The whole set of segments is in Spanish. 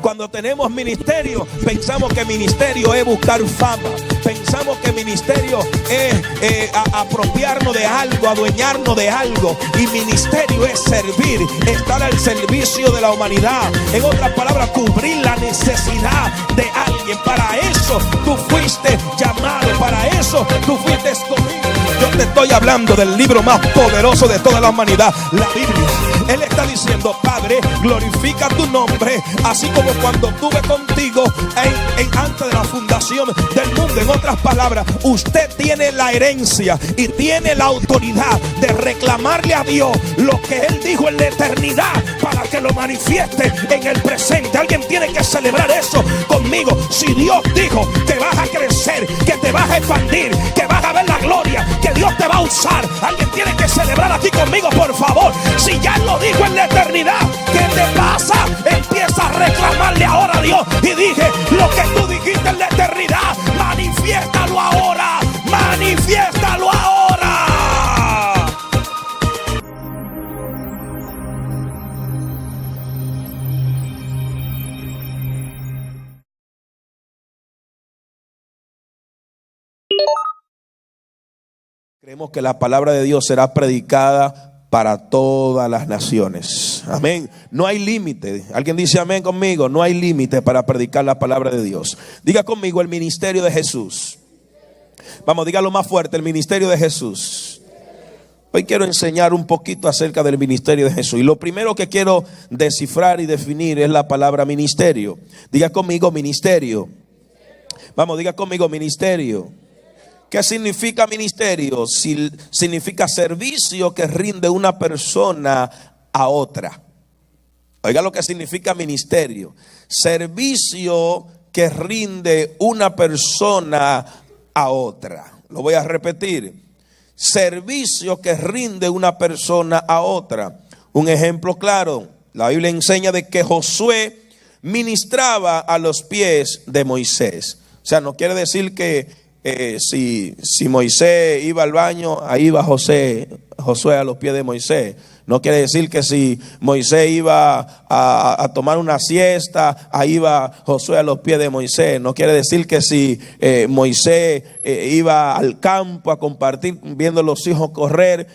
Cuando tenemos ministerio, pensamos que ministerio es buscar fama. Pensamos que ministerio es apropiarnos de algo, adueñarnos de algo. Y ministerio es servir, estar al servicio de la humanidad. En otras palabras, cubrir la necesidad de alguien. Para eso tú fuiste llamado, para eso tú fuiste escogido. Yo te estoy hablando del libro más poderoso de toda la humanidad, la Biblia. Él está diciendo: Padre, glorifica tu nombre, así como cuando estuve contigo antes de la fundación del mundo. En otras palabras, usted tiene la herencia y tiene la autoridad de reclamarle a Dios lo que Él dijo en la eternidad para que lo manifieste en el presente. Alguien tiene que celebrar eso conmigo. Si Dios dijo que vas a crecer, que te vas a expandir, que vas a ver la gloria, que Dios te va a usar, alguien tiene que celebrar aquí conmigo, por favor. Si ya lo dijo en la eternidad, ¿qué te pasa? Empieza a reclamarle ahora a Dios. Y dije: lo que tú dijiste en la eternidad, manifiéstalo ahora, manifiéstalo ahora. Creemos que la palabra de Dios será predicada para todas las naciones. Amén. No hay límite. Alguien dice amén conmigo. No hay límite para predicar la palabra de Dios. Diga conmigo: el ministerio de Jesús. Vamos, dígalo más fuerte: el ministerio de Jesús. Hoy quiero enseñar un poquito acerca del ministerio de Jesús. Y lo primero que quiero descifrar y definir es la palabra ministerio. Diga conmigo: ministerio. Vamos, diga conmigo: ministerio. ¿Qué significa ministerio? Significa servicio que rinde una persona a otra. Oiga lo que significa ministerio: servicio que rinde una persona a otra. Lo voy a repetir: servicio que rinde una persona a otra. Un ejemplo claro: la Biblia enseña de que Josué ministraba a los pies de Moisés. O sea, no quiere decir que si Moisés iba al baño, ahí iba Josué a los pies de Moisés. No quiere decir que si Moisés iba a tomar una siesta, ahí iba Josué a los pies de Moisés. No quiere decir que si Moisés iba al campo a compartir viendo a los hijos correr,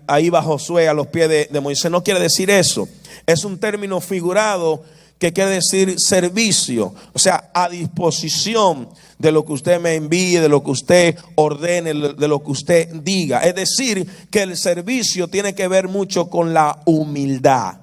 ahí iba Josué a los pies de Moisés. No quiere decir eso. Es un término figurado que quiere decir servicio, o sea, a disposición de lo que usted me envíe, de lo que usted ordene, de lo que usted diga. Es decir, que el servicio tiene que ver mucho con la humildad.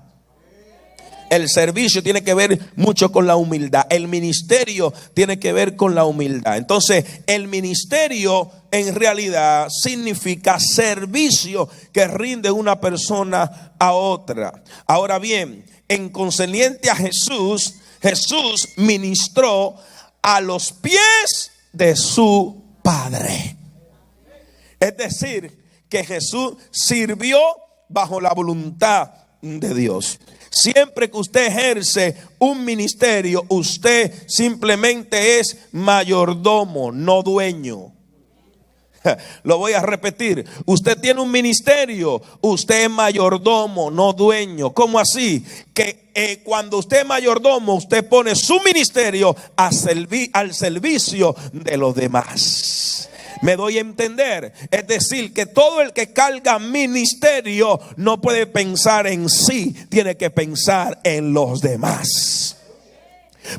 El servicio tiene que ver mucho con la humildad. El ministerio tiene que ver con la humildad. Entonces, el ministerio en realidad significa servicio que rinde una persona a otra. Ahora bien, en concerniente a Jesús, Jesús ministró a los pies de su Padre. Es decir, que Jesús sirvió bajo la voluntad de Dios. Siempre que usted ejerce un ministerio, usted simplemente es mayordomo, no dueño. Lo voy a repetir: usted tiene un ministerio, usted es mayordomo, no dueño. ¿Cómo así? Que cuando usted es mayordomo, usted pone su ministerio al servicio de los demás. ¿Me doy a entender? Es decir, que todo el que carga ministerio no puede pensar en sí, tiene que pensar en los demás.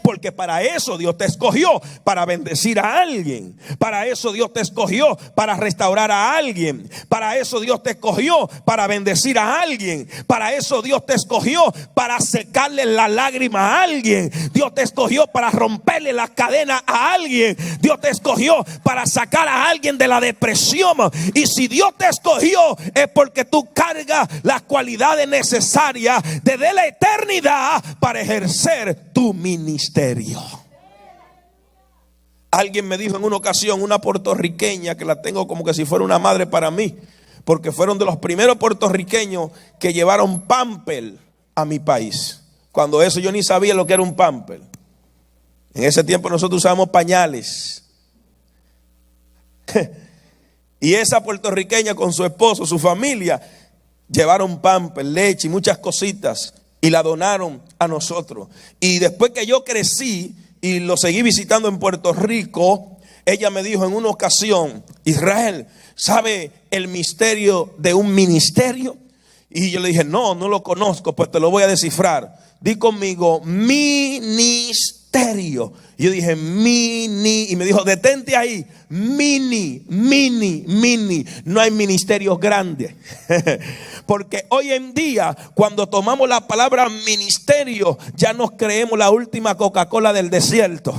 Porque para eso Dios te escogió, para bendecir a alguien. Para eso Dios te escogió, para restaurar a alguien. Para eso Dios te escogió, para bendecir a alguien. Para eso Dios te escogió, para secarle la lágrima a alguien. Dios te escogió para romperle la cadena a alguien. Dios te escogió para sacar a alguien de la depresión. Y si Dios te escogió, es porque tú cargas las cualidades necesarias desde la eternidad para ejercer tu ministerio. Alguien me dijo en una ocasión, una puertorriqueña que la tengo como que si fuera una madre para mí, porque fueron de los primeros puertorriqueños que llevaron pamper a mi país. Cuando eso yo ni sabía lo que era un pamper. En ese tiempo nosotros usábamos pañales. Y esa puertorriqueña con su esposo, su familia, llevaron pamper, leche y muchas cositas. y la donaron a nosotros. Y después que yo crecí y lo seguí visitando en Puerto Rico, ella me dijo en una ocasión: Israel, ¿sabe el misterio de un ministerio? Y yo le dije: no lo conozco. Pues te lo voy a descifrar. Di conmigo: ministerio. Y yo dije: mini. Y me dijo: detente ahí. Mini. No hay ministerios grandes. Porque hoy en día, cuando tomamos la palabra ministerio, ya nos creemos la última Coca-Cola del desierto.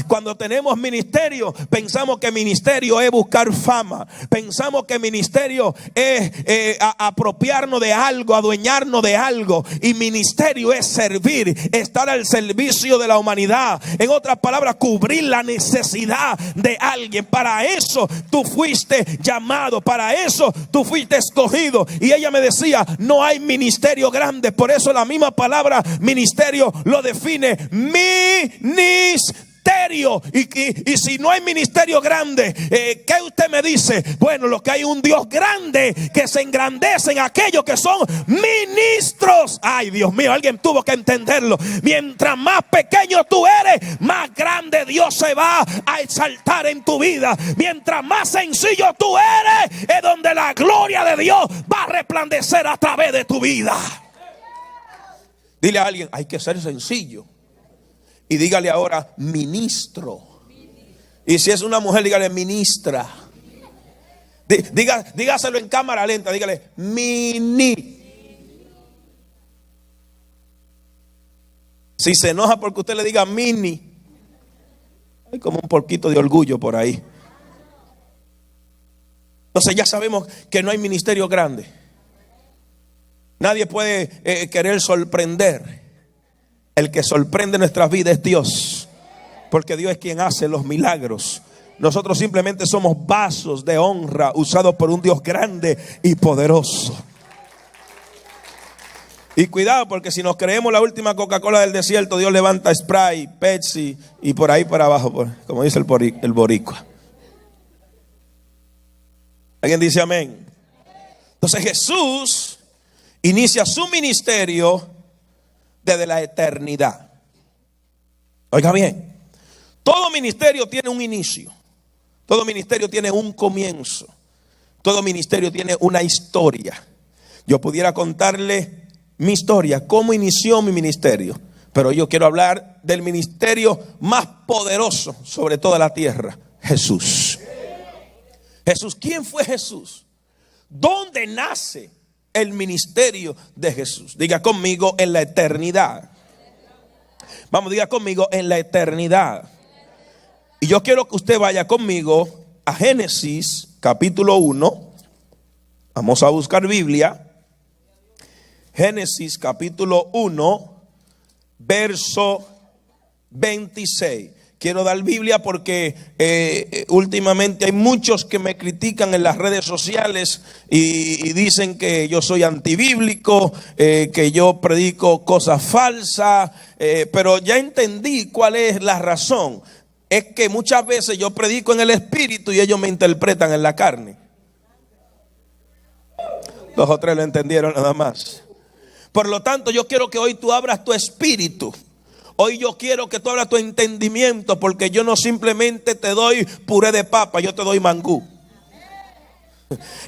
Cuando tenemos ministerio, pensamos que ministerio es buscar fama. Pensamos que ministerio es apropiarnos de algo, adueñarnos de algo. Y ministerio es servir, estar al servicio de la humanidad. En otras palabras, cubrir la necesidad de alguien. Para eso tú fuiste llamado, para eso tú fuiste escogido. Y ella me decía: no hay ministerio grande. Por eso la misma palabra ministerio lo define: ministerio. Y si no hay ministerio grande, ¿qué usted me dice? Bueno, lo que hay un Dios grande que se engrandece en aquellos que son ministros. Ay, Dios mío, alguien tuvo que entenderlo. Mientras más pequeño tú eres, más grande Dios se va a exaltar en tu vida. Mientras más sencillo tú eres, es donde la gloria de Dios va a resplandecer a través de tu vida. Dile a alguien: hay que ser sencillo. Y dígale ahora: ministro. Y si es una mujer, dígale: ministra. Dígaselo en cámara lenta. Dígale: mini. Si se enoja porque usted le diga mini, hay como un poquito de orgullo por ahí. Entonces ya sabemos que no hay ministerio grande. Nadie puede querer sorprender. El que sorprende nuestras vidas es Dios, porque Dios es quien hace los milagros. Nosotros simplemente somos vasos de honra usados por un Dios grande y poderoso. Y cuidado, porque si nos creemos la última Coca-Cola del desierto, Dios levanta Sprite, Pepsi y por ahí para abajo, como dice el boricua. ¿Alguien dice amén? Entonces Jesús inicia su ministerio desde la eternidad. Oiga bien, todo ministerio tiene un inicio, todo ministerio tiene un comienzo, todo ministerio tiene una historia. Yo pudiera contarle mi historia, cómo inició mi ministerio, pero yo quiero hablar del ministerio más poderoso sobre toda la tierra: Jesús. Jesús, ¿quién fue Jesús? ¿Dónde nace el ministerio de Jesús? Diga conmigo: en la eternidad. Vamos, diga conmigo: en la eternidad. Y yo quiero que usted vaya conmigo a Génesis capítulo 1. Vamos a buscar Biblia. Génesis capítulo 1, verso 26. Quiero dar Biblia porque últimamente hay muchos que me critican en las redes sociales y dicen que yo soy antibíblico, que yo predico cosas falsas, pero ya entendí cuál es la razón. Es que muchas veces yo predico en el espíritu y ellos me interpretan en la carne. 2 o 3 lo entendieron nada más. Por lo tanto, yo quiero que hoy tú abras tu espíritu. Hoy yo quiero que tú abras tu entendimiento, porque yo no simplemente te doy puré de papa, yo te doy mangú.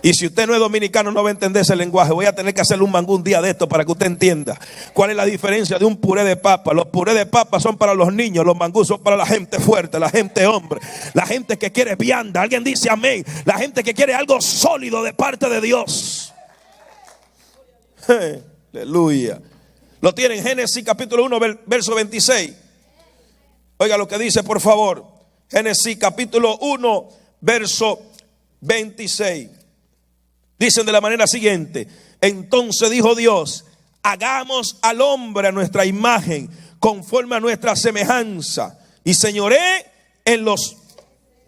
Y si usted no es dominicano, no va a entender ese lenguaje. Voy a tener que hacerle un mangú un día de esto para que usted entienda cuál es la diferencia de un puré de papa. Los purés de papa son para los niños, los mangús son para la gente fuerte, la gente hombre, la gente que quiere vianda. Alguien dice amén. La gente que quiere algo sólido de parte de Dios. Aleluya. Lo tienen, Génesis capítulo 1, verso 26. Oiga lo que dice, por favor. Génesis capítulo 1, verso 26. Dicen de la manera siguiente: entonces dijo Dios: hagamos al hombre a nuestra imagen, conforme a nuestra semejanza, y señoré en los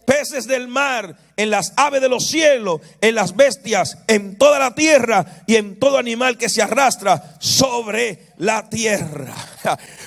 peces del mar, en las aves de los cielos, en las bestias, en toda la tierra y en todo animal que se arrastra sobre la tierra.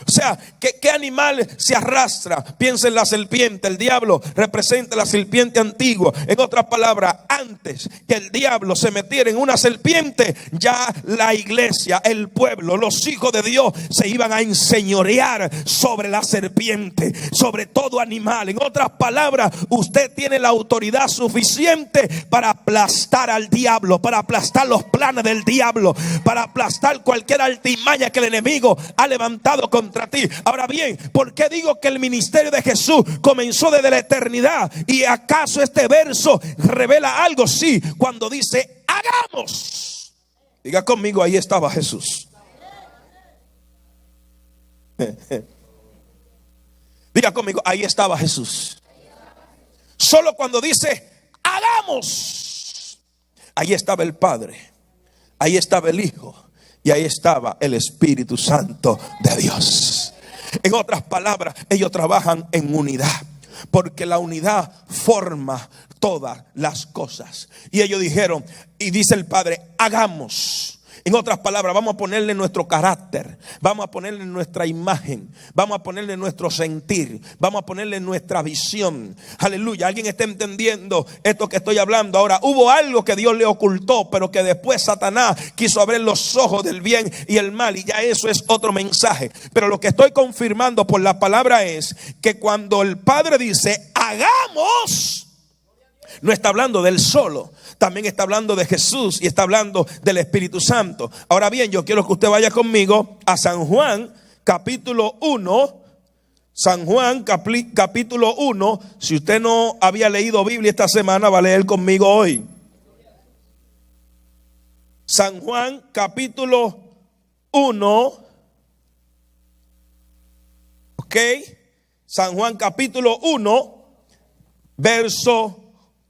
O sea, ¿qué animal se arrastra? Piensa en la serpiente. El diablo representa la serpiente antigua. En otras palabras, antes que el diablo se metiera en una serpiente, ya la iglesia, el pueblo, los hijos de Dios se iban a enseñorear sobre la serpiente, sobre todo animal. En otras palabras, usted tiene la autoridad suficiente para aplastar al diablo, para aplastar los planes del diablo, para aplastar cualquier altimaña que el enemigo ha levantado contra ti. Ahora bien, ¿por qué digo que el ministerio de Jesús comenzó desde la eternidad? ¿Y acaso este verso revela algo? Sí, cuando dice hagamos. Diga conmigo, ahí estaba Jesús. Diga conmigo, ahí estaba Jesús. Solo cuando dice hagamos, ahí estaba el Padre, ahí estaba el Hijo y ahí estaba el Espíritu Santo de Dios. En otras palabras, ellos trabajan en unidad, porque la unidad forma todas las cosas. Y ellos dijeron, y dice el Padre, hagamos. En otras palabras, vamos a ponerle nuestro carácter, vamos a ponerle nuestra imagen, vamos a ponerle nuestro sentir, vamos a ponerle nuestra visión. Aleluya, ¿alguien está entendiendo esto que estoy hablando? Ahora, hubo algo que Dios le ocultó, pero que después Satanás quiso abrir los ojos del bien y el mal, y ya eso es otro mensaje. Pero lo que estoy confirmando por la palabra es que cuando el Padre dice hagamos, no está hablando del solo, también está hablando de Jesús y está hablando del Espíritu Santo. Ahora bien, yo quiero que usted vaya conmigo a San Juan capítulo 1. San Juan capítulo 1. Si usted no había leído Biblia esta semana, va a leer conmigo hoy. San Juan capítulo 1. Ok. San Juan capítulo 1, verso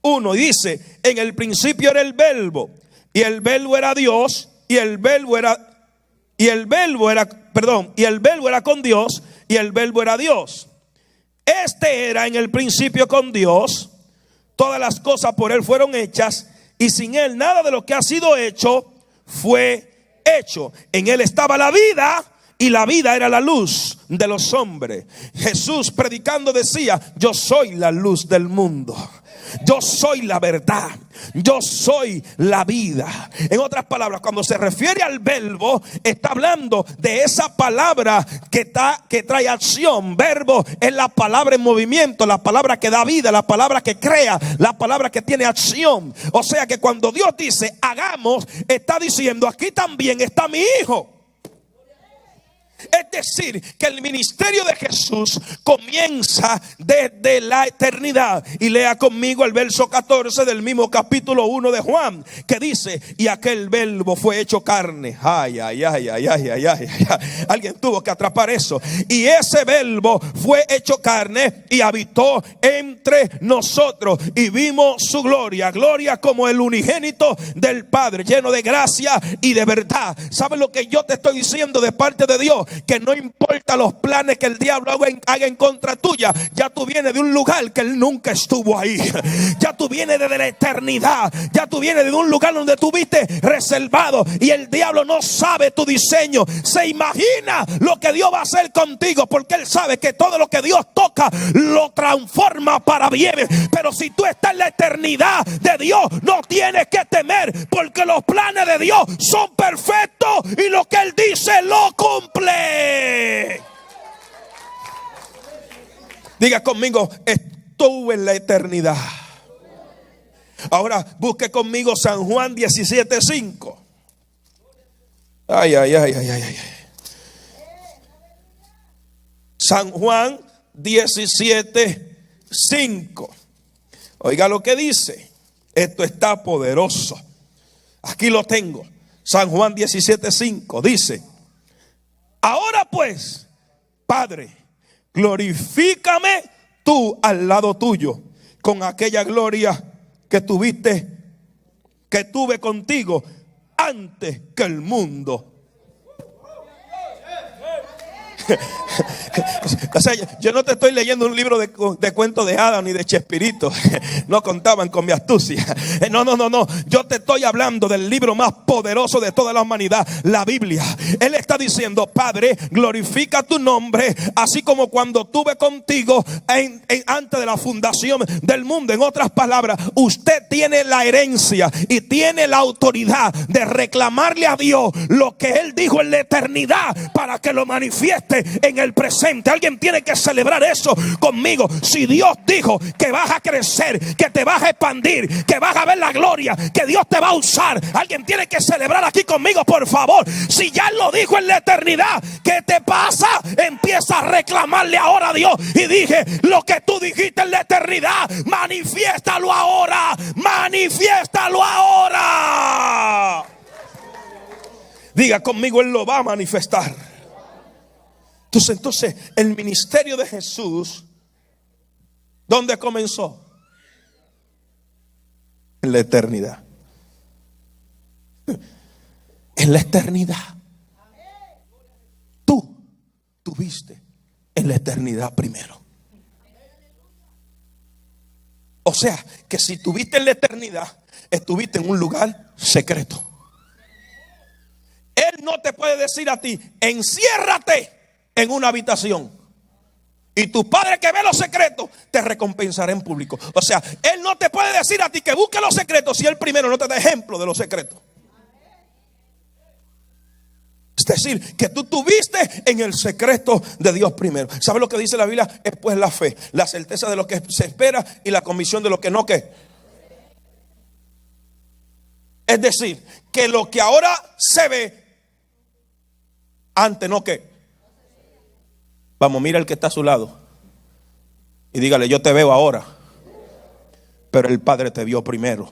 1, dice: en el principio era el verbo, y el verbo era Dios, y el verbo era con Dios, y el verbo era Dios. Este era en el principio con Dios. Todas las cosas por él fueron hechas, y sin él nada de lo que ha sido hecho fue hecho. En él estaba la vida, y la vida era la luz de los hombres. Jesús predicando decía: yo soy la luz del mundo, yo soy la verdad, yo soy la vida. En otras palabras, cuando se refiere al verbo, está hablando de esa palabra que trae acción. Verbo es la palabra en movimiento, la palabra que da vida, la palabra que crea, la palabra que tiene acción. O sea que cuando Dios dice hagamos, está diciendo: aquí también está mi Hijo. Es decir, que el ministerio de Jesús comienza desde la eternidad. Y lea conmigo el verso 14 del mismo capítulo 1 de Juan, que dice: y aquel verbo fue hecho carne. Ay. Alguien tuvo que atrapar eso. Y ese verbo fue hecho carne y habitó entre nosotros, y vimos su gloria, gloria como el unigénito del Padre, lleno de gracia y de verdad. ¿Sabes lo que yo te estoy diciendo de parte de Dios? Que no importa los planes que el diablo haga en contra tuya, ya tú vienes de un lugar que él nunca estuvo ahí. Ya tú vienes desde la eternidad, ya tú vienes de un lugar donde tuviste reservado, y el diablo no sabe tu diseño. Se imagina lo que Dios va a hacer contigo, porque él sabe que todo lo que Dios toca lo transforma para bien. Pero si tú estás en la eternidad de Dios, no tienes que temer, porque los planes de Dios son perfectos y lo que él dice lo cumple. Diga conmigo: estuve en la eternidad. Ahora busque conmigo San Juan 17:5. Ay. San Juan 17:5. Oiga lo que dice. Esto está poderoso. Aquí lo tengo. San Juan 17:5 dice: ahora pues, Padre, glorifícame tú al lado tuyo con aquella gloria que tuve contigo antes que el mundo. O sea, yo no te estoy leyendo un libro de cuentos de hadas ni de Chespirito. No contaban con mi astucia. No. Yo te estoy hablando del libro más poderoso de toda la humanidad, la Biblia. Él está diciendo: Padre, glorifica tu nombre, así como cuando tuve contigo antes de la fundación del mundo. En otras palabras, usted tiene la herencia y tiene la autoridad de reclamarle a Dios lo que Él dijo en la eternidad para que lo manifieste en el presente. Alguien tiene que celebrar eso conmigo. Si Dios dijo que vas a crecer, que te vas a expandir, que vas a ver la gloria, que Dios te va a usar, alguien tiene que celebrar aquí conmigo, por favor. Si ya lo dijo en la eternidad, ¿qué te pasa? Empieza a reclamarle ahora a Dios. Y dije: lo que tú dijiste en la eternidad, manifiéstalo ahora, manifiéstalo ahora. Diga conmigo: Él lo va a manifestar. Entonces, el ministerio de Jesús, ¿dónde comenzó? En la eternidad. En la eternidad. Tú tuviste en la eternidad primero. O sea, que si tuviste en la eternidad, estuviste en un lugar secreto. Él no te puede decir a ti: enciérrate en una habitación, y tu Padre que ve los secretos te recompensará en público. O sea, Él no te puede decir a ti que busque los secretos si Él primero no te da ejemplo de los secretos. Es decir, que tú tuviste en el secreto de Dios primero. ¿Sabes lo que dice la Biblia? Es pues la fe, la certeza de lo que se espera y la convicción de lo que no que. Es decir, que lo que ahora se ve, antes no que. Vamos, mira el que está a su lado y dígale: yo te veo ahora, pero el Padre te vio primero.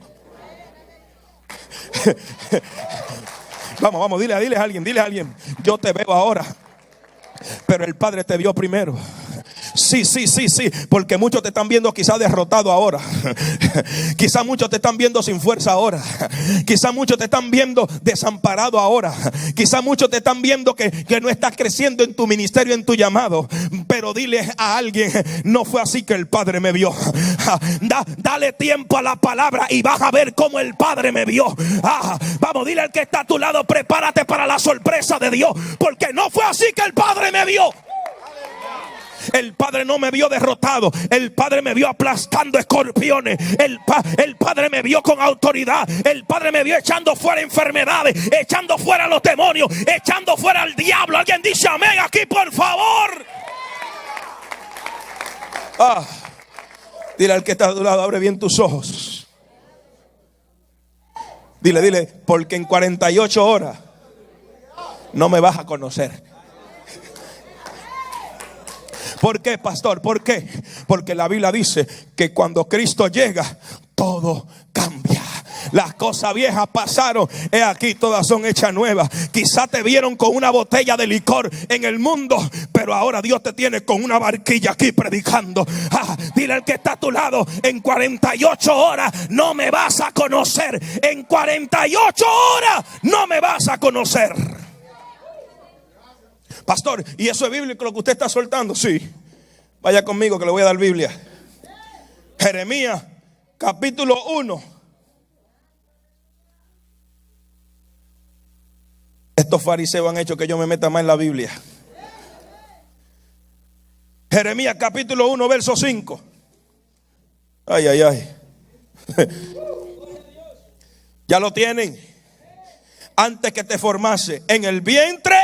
Vamos, dile a alguien: yo te veo ahora, pero el Padre te vio primero. Sí, porque muchos te están viendo quizás derrotado ahora. Quizás muchos te están viendo sin fuerza ahora. Quizás muchos te están viendo desamparado ahora. Quizás muchos te están viendo que no estás creciendo en tu ministerio, en tu llamado. Pero dile a alguien: no fue así que el Padre me vio. Dale tiempo a la palabra y vas a ver cómo el Padre me vio. Vamos, dile al que está a tu lado: prepárate para la sorpresa de Dios, porque no fue así que el Padre me vio. El Padre no me vio derrotado. El Padre me vio aplastando escorpiones. El Padre me vio con autoridad. El Padre me vio echando fuera enfermedades, echando fuera los demonios, echando fuera al diablo. Alguien dice amén aquí, por favor. Dile al que está a tu lado: abre bien tus ojos. Dile: porque en 48 horas no me vas a conocer. ¿Por qué, pastor? ¿Por qué? Porque la Biblia dice que cuando Cristo llega, todo cambia. Las cosas viejas pasaron, he aquí todas son hechas nuevas. Quizá te vieron con una botella de licor en el mundo, pero ahora Dios te tiene con una barquilla aquí predicando. Dile al que está a tu lado: en 48 horas no me vas a conocer. En 48 horas no me vas a conocer. Pastor, ¿y eso es bíblico lo que usted está soltando? Sí. Vaya conmigo que le voy a dar Biblia. Jeremías capítulo 1. Estos fariseos han hecho que yo me meta más en la Biblia. Jeremías capítulo 1 verso 5. Ay. Ya lo tienen. Antes que te formase en el vientre,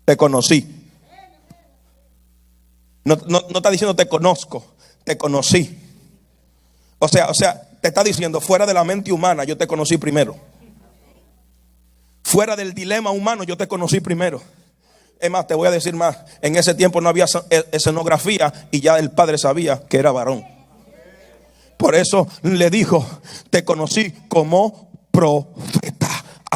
te conocí. No está diciendo te conozco, te conocí. O sea, te está diciendo: fuera de la mente humana, yo te conocí primero. Fuera del dilema humano, yo te conocí primero. Es más, te voy a decir más. En ese tiempo no había escenografía y ya el Padre sabía que era varón. Por eso le dijo: te conocí como profeta.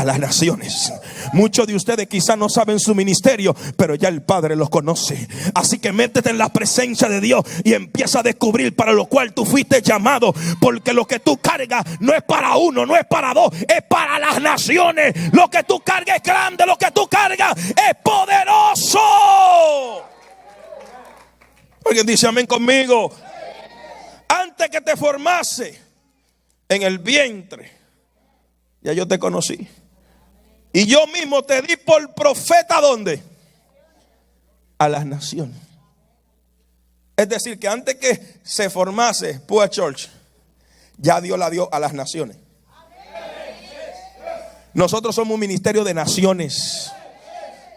a las naciones. Muchos de ustedes quizás no saben su ministerio, pero ya el Padre los conoce. Así que métete en la presencia de Dios y empieza a descubrir para lo cual tú fuiste llamado. Porque lo que tú cargas no es para uno, no es para dos, es para las naciones. Lo que tú cargas es grande, lo que tú cargas es poderoso. Alguien dice amén conmigo. Antes que te formase en el vientre, ya yo te conocí. Y yo mismo te di por profeta, ¿dónde? A las naciones. Es decir, que antes que se formase Pua Church, ya Dios la dio a las naciones. Nosotros somos un ministerio de naciones.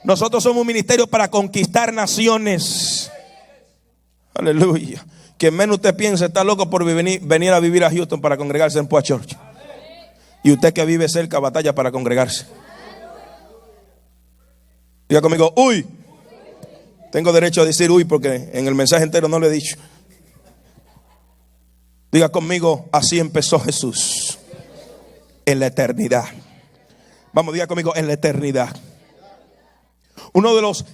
Nosotros somos un ministerio para conquistar naciones. Aleluya. Quien menos usted piensa está loco por venir a vivir a Houston para congregarse en Pua Church. Y usted que vive cerca batalla para congregarse. Diga conmigo, uy. Tengo derecho a decir uy porque en el mensaje entero no lo he dicho. Diga conmigo, así empezó Jesús. En la eternidad. Vamos, diga conmigo, en la eternidad. Uno de los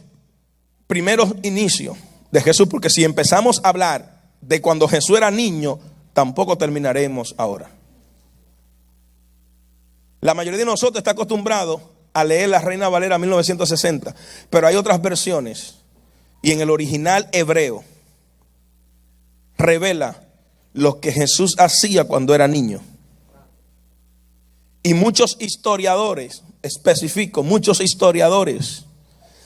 primeros inicios de Jesús, porque si empezamos a hablar de cuando Jesús era niño, tampoco terminaremos ahora. La mayoría de nosotros está acostumbrado a leer la Reina Valera 1960, pero hay otras versiones y en el original hebreo revela lo que Jesús hacía cuando era niño. Y muchos historiadores, específico, muchos historiadores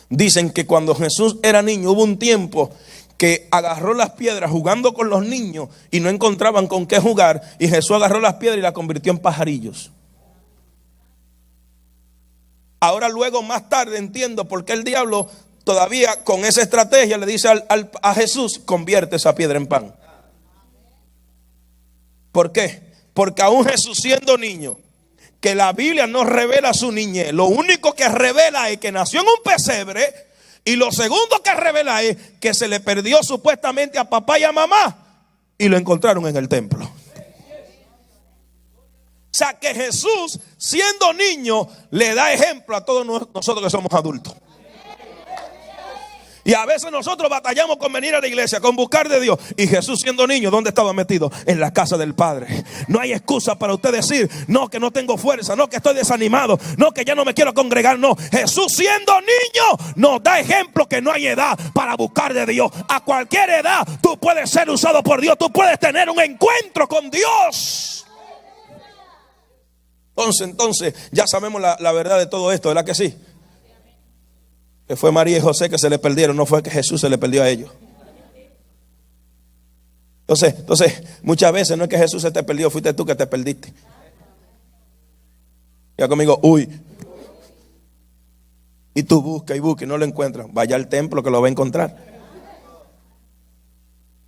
dicen que cuando Jesús era niño hubo un tiempo que agarró las piedras jugando con los niños y no encontraban con qué jugar, y Jesús agarró las piedras y las convirtió en pajarillos. Ahora luego más tarde entiendo por qué el diablo todavía con esa estrategia le dice a Jesús, convierte esa piedra en pan. ¿Por qué? Porque aún Jesús siendo niño, que la Biblia no revela su niñez, lo único que revela es que nació en un pesebre, y lo segundo que revela es que se le perdió supuestamente a papá y a mamá y lo encontraron en el templo. O sea que Jesús siendo niño le da ejemplo a todos nosotros que somos adultos. Y a veces nosotros batallamos con venir a la iglesia, con buscar de Dios. Y Jesús siendo niño, ¿dónde estaba metido? En la casa del Padre. No hay excusa para usted decir, no, que no tengo fuerza, no, que estoy desanimado, no, que ya no me quiero congregar. No, Jesús siendo niño nos da ejemplo que no hay edad para buscar de Dios. A cualquier edad tú puedes ser usado por Dios, tú puedes tener un encuentro con Dios. Entonces ya sabemos la verdad de todo esto, ¿verdad que sí? Que fue María y José que se le perdieron, no fue que Jesús se le perdió a ellos. Entonces, muchas veces no es que Jesús se te perdió, fuiste tú que te perdiste. Ya conmigo, uy. Y tú busca y no lo encuentras. Vaya al templo que lo va a encontrar.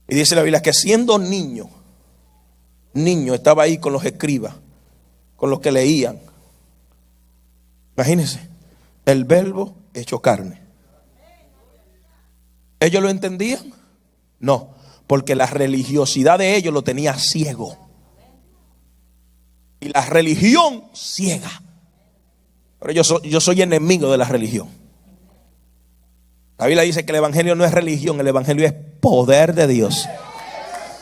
Y dice la Biblia que siendo niño estaba ahí con los escribas, con los que leían. Imagínense, el verbo hecho carne. ¿Ellos lo entendían? No, porque la religiosidad de ellos lo tenía ciego. Y la religión ciega. Pero yo soy enemigo de la religión. La Biblia dice que el evangelio no es religión, el evangelio es poder de Dios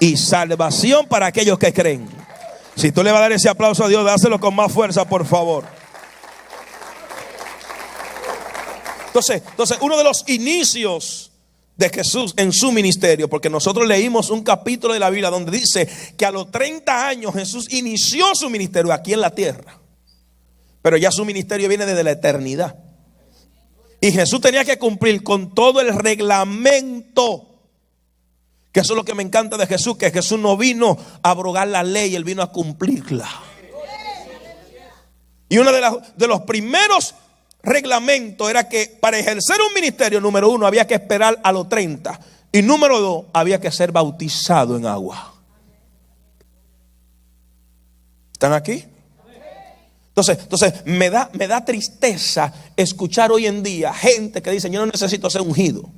y salvación para aquellos que creen. Si tú le vas a dar ese aplauso a Dios, dáselo con más fuerza, por favor. Entonces, uno de los inicios de Jesús en su ministerio, porque nosotros leímos un capítulo de la Biblia donde dice que a los 30 años Jesús inició su ministerio aquí en la tierra, pero ya su ministerio viene desde la eternidad. Y Jesús tenía que cumplir con todo el reglamento, que eso es lo que me encanta de Jesús, que Jesús no vino a abrogar la ley, Él vino a cumplirla. Y uno de los primeros reglamento era que para ejercer un ministerio, número 1, había que esperar a los 30. Y número 2, había que ser bautizado en agua. ¿Están aquí? Entonces me da tristeza escuchar hoy en día gente que dice, yo no necesito ser ungido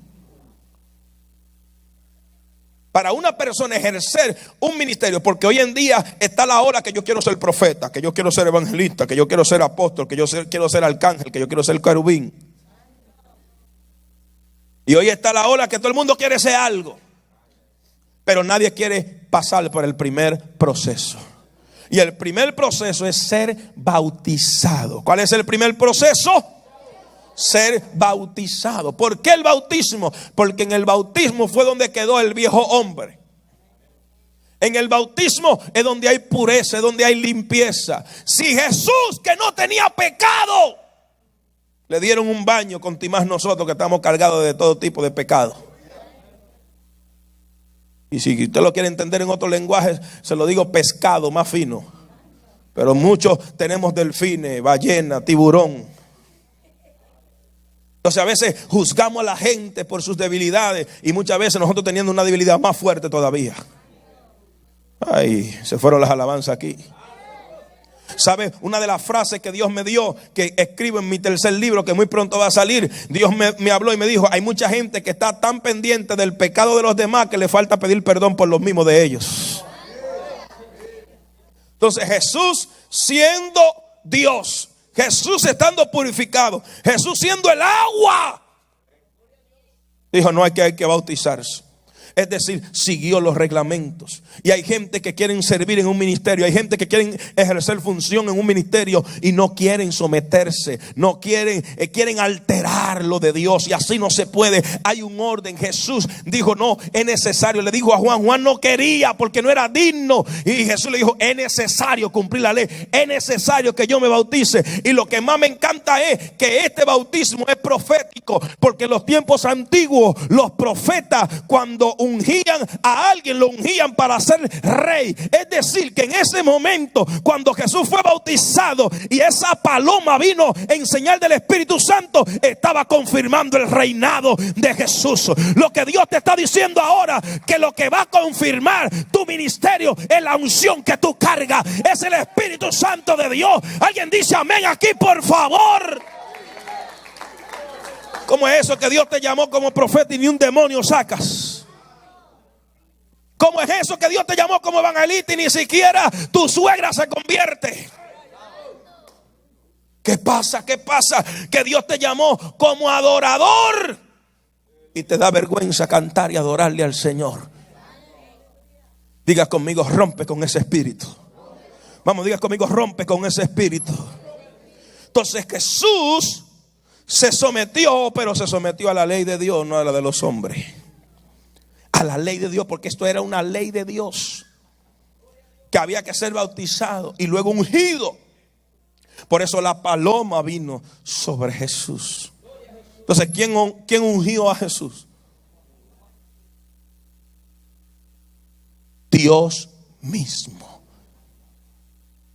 para una persona ejercer un ministerio, porque hoy en día está la hora que yo quiero ser profeta, que yo quiero ser evangelista, que yo quiero ser apóstol, que quiero ser arcángel, que yo quiero ser querubín. Y hoy está la hora que todo el mundo quiere ser algo, pero nadie quiere pasar por el primer proceso. Y el primer proceso es ser bautizado. ¿Cuál es el primer proceso? Ser bautizado. ¿Por qué el bautismo? Porque en el bautismo fue donde quedó el viejo hombre. En el bautismo es donde hay pureza, es donde hay limpieza. Si Jesús, que no tenía pecado, le dieron un baño, con más nosotros que estamos cargados de todo tipo de pecado. Y si usted lo quiere entender en otro lenguaje, se lo digo pescado, más fino. Pero muchos tenemos delfines, ballena, tiburón. Entonces a veces juzgamos a la gente por sus debilidades, y muchas veces nosotros teniendo una debilidad más fuerte todavía. Ay, se fueron las alabanzas aquí. ¿Sabe? Una de las frases que Dios me dio, que escribo en mi tercer libro, que muy pronto va a salir. Dios me habló y me dijo: hay mucha gente que está tan pendiente del pecado de los demás que le falta pedir perdón por los mismos de ellos. Entonces Jesús siendo Dios, Jesús estando purificado, Jesús siendo el agua, dijo: no, hay que bautizarse. Es decir, siguió los reglamentos. Y hay gente que quieren servir en un ministerio, hay gente que quieren ejercer función en un ministerio y no quieren someterse, no quieren, quieren alterar lo de Dios, y así no se puede. Hay un orden. Jesús dijo: no, es necesario. Le dijo a Juan, Juan no quería porque no era digno, y Jesús le dijo: es necesario cumplir la ley, es necesario que yo me bautice. Y lo que más me encanta es que este bautismo es profético, porque en los tiempos antiguos los profetas, cuando ungían a alguien, lo ungían para ser rey. Es decir, que en ese momento, cuando Jesús fue bautizado y esa paloma vino en señal del Espíritu Santo, estaba confirmando el reinado de Jesús. Lo que Dios te está diciendo ahora, que lo que va a confirmar tu ministerio es la unción que tú cargas, es el Espíritu Santo de Dios. Alguien dice amén aquí, por favor. ¿Cómo es eso que Dios te llamó como profeta y ni un demonio sacas? ¿Cómo es eso que Dios te llamó como evangelista y ni siquiera tu suegra se convierte? ¿Qué pasa? ¿Qué pasa? Que Dios te llamó como adorador y te da vergüenza cantar y adorarle al Señor. Diga conmigo: rompe con ese espíritu. Vamos, diga conmigo: rompe con ese espíritu. Entonces Jesús se sometió, pero se sometió a la ley de Dios, no a la de los hombres. A la ley de Dios, porque esto era una ley de Dios, que había que ser bautizado y luego ungido. Por eso la paloma vino sobre Jesús. Entonces, ¿quién ungió a Jesús? Dios mismo.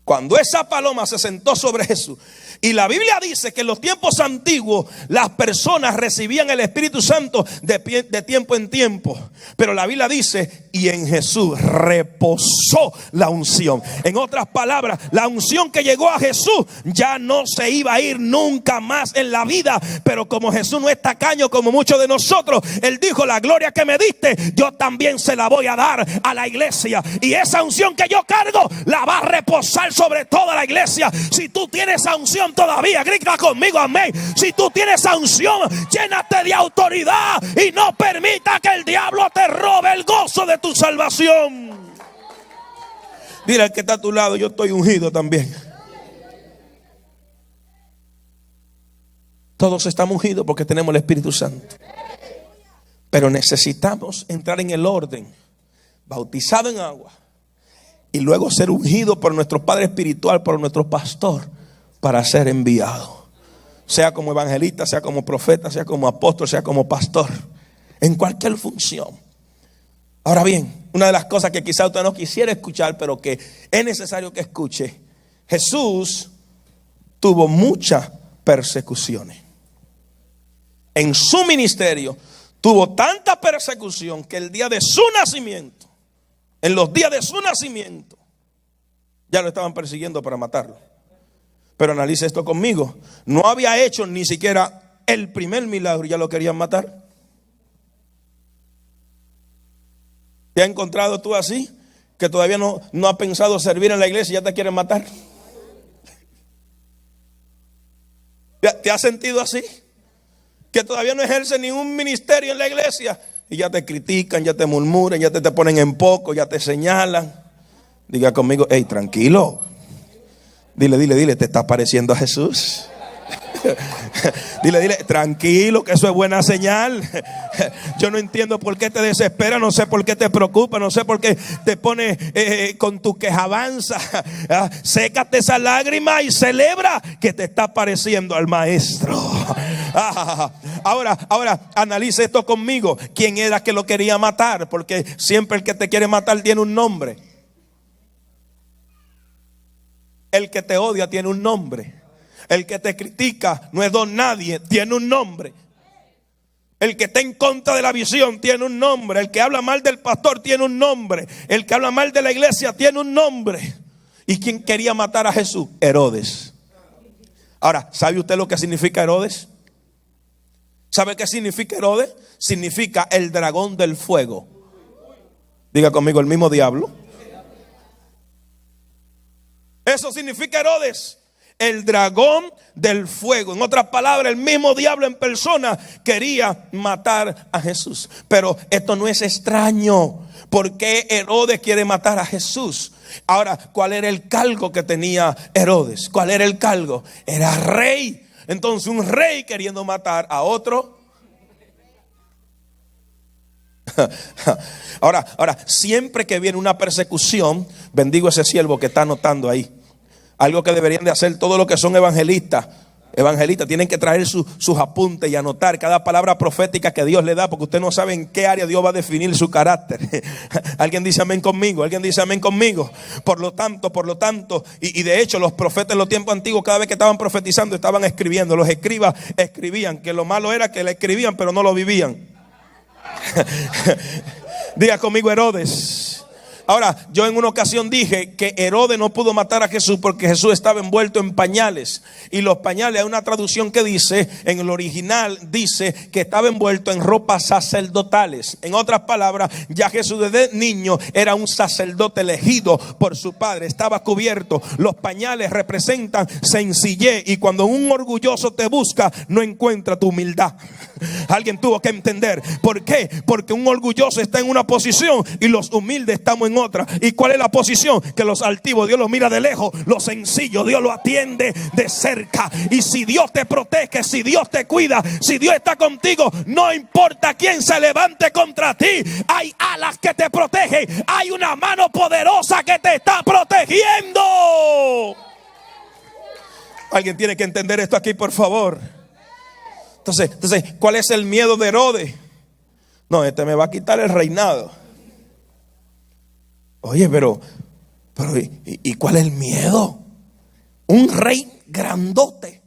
Cuando esa paloma se sentó sobre Jesús, y la Biblia dice que en los tiempos antiguos las personas recibían el Espíritu Santo de tiempo en tiempo. Pero la Biblia dice: y en Jesús reposó la unción. En otras palabras, la unción que llegó a Jesús ya no se iba a ir nunca más en la vida. Pero como Jesús no es tacaño como muchos de nosotros, Él dijo: la gloria que me diste, yo también se la voy a dar a la iglesia. Y esa unción que yo cargo la va a reposar sobre toda la iglesia. Si tú tienes esa unción todavía, grita conmigo amén. Si tú tienes esa unción, llénate de autoridad y no permita que el diablo te robe el gozo de tu salvación. Dile al que está a tu lado: yo estoy ungido también. Todos estamos ungidos porque tenemos el Espíritu Santo. Pero necesitamos entrar en el orden: bautizado en agua y luego ser ungido por nuestro Padre Espiritual, por nuestro pastor, para ser enviado. Sea como evangelista, sea como profeta, sea como apóstol, sea como pastor, en cualquier función. Ahora bien, una de las cosas que quizá usted no quisiera escuchar, pero que es necesario que escuche: Jesús tuvo muchas persecuciones. En su ministerio tuvo tanta persecución que el día de su nacimiento, en los días de su nacimiento, ya lo estaban persiguiendo para matarlo. Pero analice esto conmigo: no había hecho ni siquiera el primer milagro y ya lo querían matar. ¿Te has encontrado tú así? Que todavía no has pensado servir en la iglesia y ya te quieren matar. ¿Te has sentido así? Que todavía no ejerce ningún ministerio en la iglesia y ya te critican, ya te murmuran, ya te ponen en poco, ya te señalan. Diga conmigo, hey, tranquilo. Dile, ¿te estás pareciendo a Jesús? Dile, tranquilo, que eso es buena señal. Yo no entiendo por qué te desespera, no sé por qué te preocupa, no sé por qué te pones con tu quejabanza. Sécate esa lágrima y celebra que te estás pareciendo al maestro. Ahora analice esto conmigo. ¿Quién era que lo quería matar? Porque siempre el que te quiere matar tiene un nombre. El que te odia tiene un nombre. El que te critica no es don nadie, tiene un nombre. El que está en contra de la visión tiene un nombre. El que habla mal del pastor tiene un nombre. El que habla mal de la iglesia tiene un nombre. ¿Y quién quería matar a Jesús? Herodes. Ahora, ¿sabe usted lo que significa Herodes? ¿Sabe qué significa Herodes? Significa el dragón del fuego. Diga conmigo, el mismo diablo. Eso significa Herodes, el dragón del fuego. En otras palabras, el mismo diablo en persona quería matar a Jesús. Pero esto no es extraño. ¿Por qué Herodes quiere matar a Jesús? Ahora, ¿cuál era el cargo que tenía Herodes? ¿Cuál era el cargo? Era rey. Entonces, un rey queriendo matar a otro. Ahora, siempre que viene una persecución, bendigo a ese siervo que está anotando ahí. Algo que deberían de hacer todos los que son evangelistas. Tienen que traer sus apuntes y anotar cada palabra profética que Dios le da, porque usted no sabe en qué área Dios va a definir su carácter. Alguien dice amén conmigo. Por lo tanto, y de hecho los profetas en los tiempos antiguos, cada vez que estaban profetizando, estaban escribiendo. Los escribas escribían, que lo malo era que le escribían pero no lo vivían. Diga conmigo, Herodes. Ahora, yo en una ocasión dije que Herodes no pudo matar a Jesús porque Jesús estaba envuelto en pañales. Y los pañales, hay una traducción que dice, en el original dice que estaba envuelto en ropas sacerdotales. En otras palabras, ya Jesús desde niño era un sacerdote elegido por su padre. Estaba cubierto. Los pañales representan sencillez. Y cuando un orgulloso te busca, no encuentra tu humildad. Alguien tuvo que entender. ¿Por qué? Porque un orgulloso está en una posición y los humildes estamos en otra. ¿Y cuál es la posición? Que los altivos Dios los mira de lejos, los sencillos Dios los atiende de cerca. Y si Dios te protege, si Dios te cuida, si Dios está contigo, no importa quién se levante contra ti, hay alas que te protegen, hay una mano poderosa que te está protegiendo. Alguien tiene que entender esto aquí, por favor. Entonces, ¿cuál es el miedo de Herodes? No, este me va a quitar el reinado. Oye, pero ¿y cuál es el miedo? Un rey grandote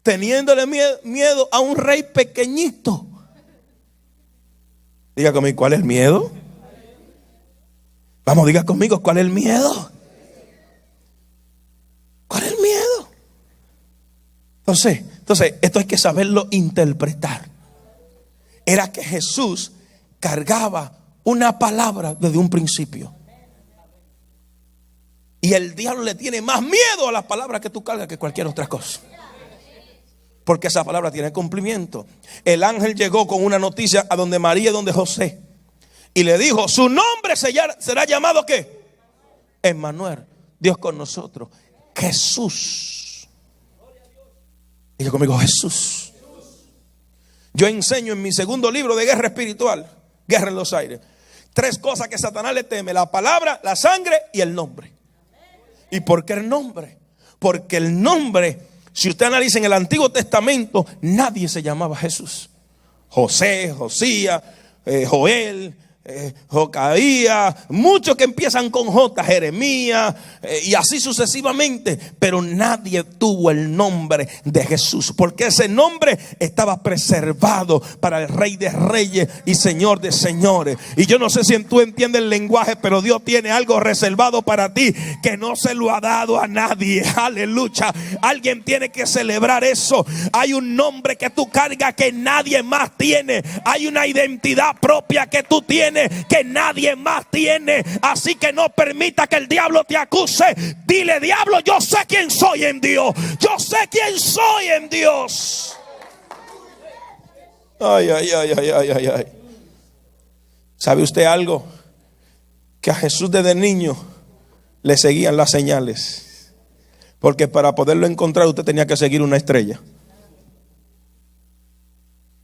teniéndole miedo a un rey pequeñito. Diga conmigo, ¿cuál es el miedo? Vamos, diga conmigo, ¿cuál es el miedo? ¿Cuál es el miedo? Entonces, esto hay que saberlo interpretar. Era que Jesús cargaba una palabra desde un principio. Y el diablo le tiene más miedo a las palabras que tú cargas que cualquier otra cosa. Porque esa palabra tiene cumplimiento. El ángel llegó con una noticia a donde María y donde José. Y le dijo, su nombre será llamado ¿qué? Emmanuel, Dios con nosotros. Jesús. Diga conmigo, Jesús. Yo enseño en mi segundo libro de guerra espiritual, Guerra en los Aires, 3 cosas que Satanás le teme: la palabra, la sangre y el nombre. ¿Y por qué el nombre? Porque el nombre, si usted analiza en el Antiguo Testamento, nadie se llamaba Jesús. José, Josías, Joel, Jocaías, muchos que empiezan con J, Jeremías, y así sucesivamente, pero nadie tuvo el nombre de Jesús, porque ese nombre estaba preservado para el Rey de Reyes y Señor de Señores. Y yo no sé si tú entiendes el lenguaje, pero Dios tiene algo reservado para ti que no se lo ha dado a nadie. Aleluya. Alguien tiene que celebrar eso. Hay un nombre que tú cargas que nadie más tiene. Hay una identidad propia que tú tienes tiene que nadie más tiene. Así que no permita que el diablo te acuse. Dile: diablo, yo sé quién soy en Dios. Yo sé quién soy en Dios. Ay, ay, ay, ay, ay, ay, ay. ¿Sabe usted algo? Que a Jesús desde niño le seguían las señales. Porque para poderlo encontrar usted tenía que seguir una estrella.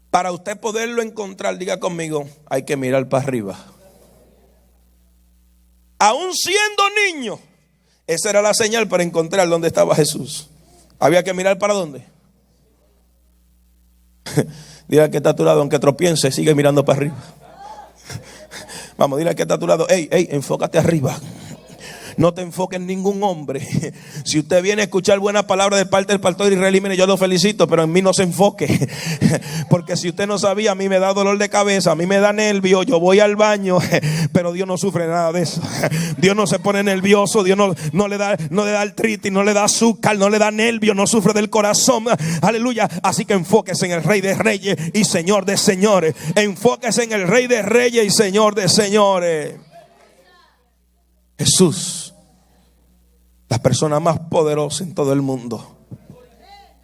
Para usted poderlo encontrar, diga conmigo, hay que mirar para arriba. Aún siendo niño, esa era la señal para encontrar dónde estaba Jesús. Había que mirar para dónde. Dile al que está a tu lado, aunque tropiece, sigue mirando para arriba. Vamos, dile al que está a tu lado: ey, enfócate arriba. No te enfoques en ningún hombre. Si usted viene a escuchar buenas palabras de parte del pastor Israel, mire, yo lo felicito, pero en mí no se enfoque. Porque si usted no sabía, a mí me da dolor de cabeza, a mí me da nervio, yo voy al baño, pero Dios no sufre nada de eso. Dios no se pone nervioso, Dios no le da artritis, no le da azúcar, no le da nervio, no sufre del corazón. Aleluya. Así que enfóquese en el Rey de Reyes y Señor de Señores. Enfóquese en el Rey de Reyes y Señor de Señores. Jesús, la persona más poderosa en todo el mundo.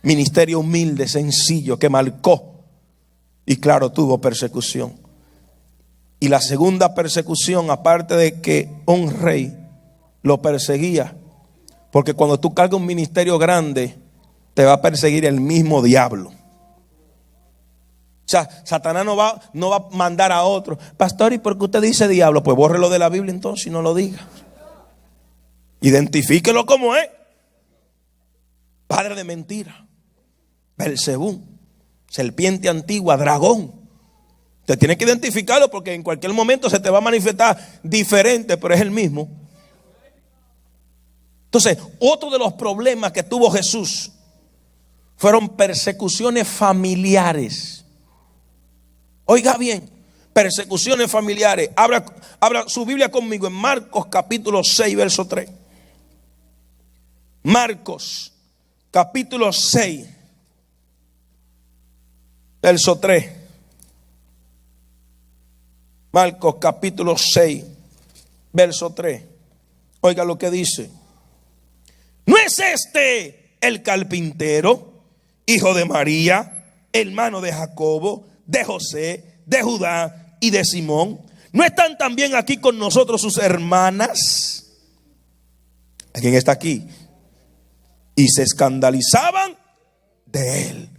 Ministerio humilde, sencillo, que marcó. Y claro, tuvo persecución. Y la segunda persecución, aparte de que un rey lo perseguía, porque cuando tú cargas un ministerio grande, te va a perseguir el mismo diablo. O sea, Satanás no va a mandar a otro: pastor, ¿y por qué usted dice diablo? Pues bórrelo de la Biblia entonces y no lo diga. Identifíquelo como es. Padre de mentira, Belcebú, serpiente antigua, dragón. Usted tiene que identificarlo, porque en cualquier momento se te va a manifestar diferente, pero es el mismo. Entonces, otro de los problemas que tuvo Jesús fueron persecuciones familiares. Oiga bien, persecuciones familiares. Abra su Biblia conmigo en Marcos capítulo 6, verso 3. Marcos capítulo 6, verso 3. Marcos capítulo 6, verso 3. Oiga lo que dice: ¿no es este el carpintero, hijo de María, hermano de Jacobo, de José, de Judá y de Simón? ¿No están también aquí con nosotros sus hermanas? ¿Quién está aquí? Y se escandalizaban de él.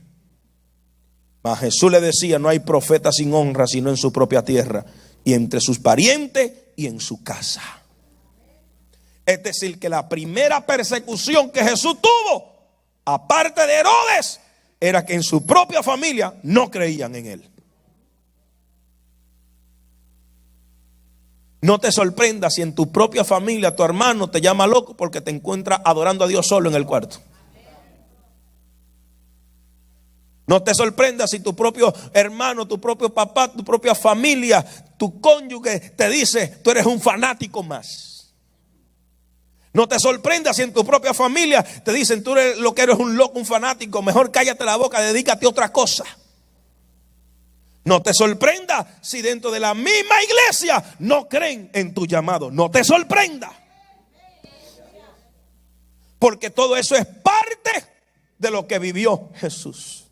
Mas Jesús le decía: no hay profeta sin honra sino en su propia tierra, y entre sus parientes y en su casa. Es decir, que la primera persecución que Jesús tuvo, aparte de Herodes, era que en su propia familia no creían en él. No te sorprendas si en tu propia familia tu hermano te llama loco porque te encuentra adorando a Dios solo en el cuarto. No te sorprendas si tu propio hermano, tu propio papá, tu propia familia, tu cónyuge te dice: tú eres un fanático más. No te sorprendas si en tu propia familia te dicen: tú eres lo que eres, un loco, un fanático, mejor cállate la boca, dedícate a otra cosa. No te sorprenda si dentro de la misma iglesia no creen en tu llamado. No te sorprenda, porque todo eso es parte de lo que vivió Jesús.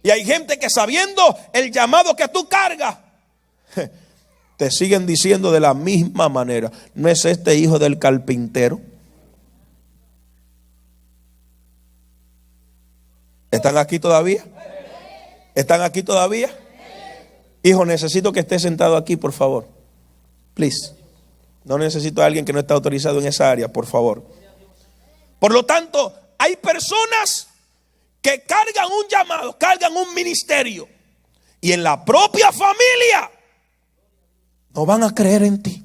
Y hay gente que, sabiendo el llamado que tú cargas, te siguen diciendo de la misma manera: ¿no es este hijo del carpintero? ¿Están aquí todavía? ¿Están aquí todavía? Hijo, necesito que esté sentado aquí, por favor. Please. No necesito a alguien que no está autorizado en esa área, por favor. Por lo tanto, hay personas que cargan un llamado, cargan un ministerio, y en la propia familia no van a creer en ti.